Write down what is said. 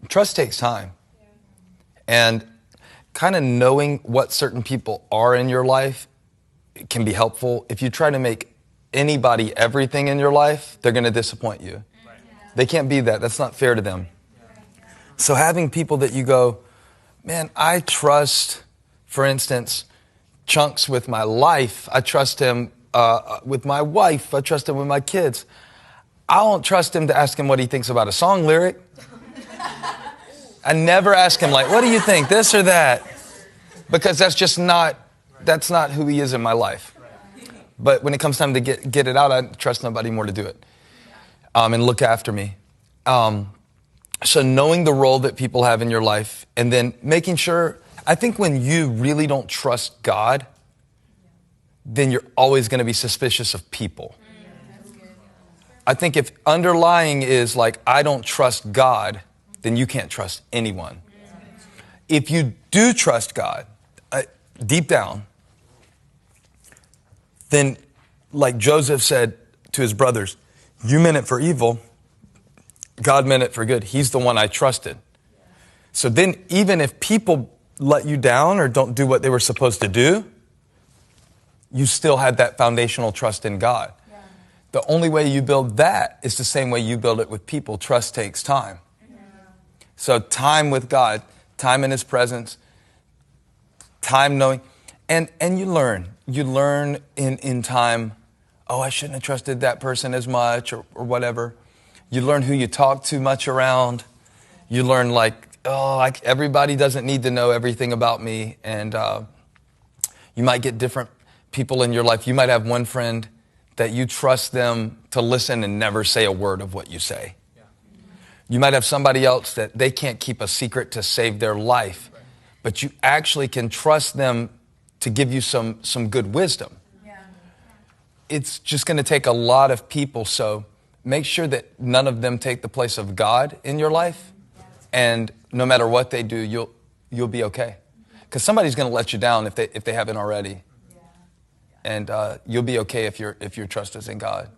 Trust takes time. And kind of knowing what certain people are in your life can be helpful. If you try to make anybody everything in your life, they're going to disappoint you. They can't be that. That's not fair to them. So having people that you go, man, I trust, for instance, Chunks with my life. I trust him with my wife. I trust him with my kids. I won't trust him to ask him what he thinks about a song lyric. I never ask him, like, what do you think, this or that? Because that's not who he is in my life. But when it comes time to get it out, I trust nobody more to do it and look after me. So knowing the role that people have in your life, and then making sure, I think when you really don't trust God, then you're always going to be suspicious of people. I think if underlying is like, I don't trust God, then you can't trust anyone. If you do trust God, deep down, then like Joseph said to his brothers, you meant it for evil, God meant it for good. He's the one I trusted. So then even if people let you down or don't do what they were supposed to do, you still had that foundational trust in God. Yeah. The only way you build that is the same way you build it with people. Trust takes time. Yeah. So time with God, time in His presence, time knowing, and you learn. You learn in time, oh, I shouldn't have trusted that person as much or whatever. You learn who you talk too much around. You learn everybody doesn't need to know everything about me. And you might get different people in your life. You might have one friend that you trust them to listen and never say a word of what you say. Yeah. You might have somebody else that they can't keep a secret to save their life, but you actually can trust them to give you some good wisdom. Yeah. It's just going to take a lot of people, so make sure that none of them take the place of God in your life, and no matter what they do, you'll be okay. Because somebody's going to let you down if they haven't already. And you'll be okay if your trust is in God.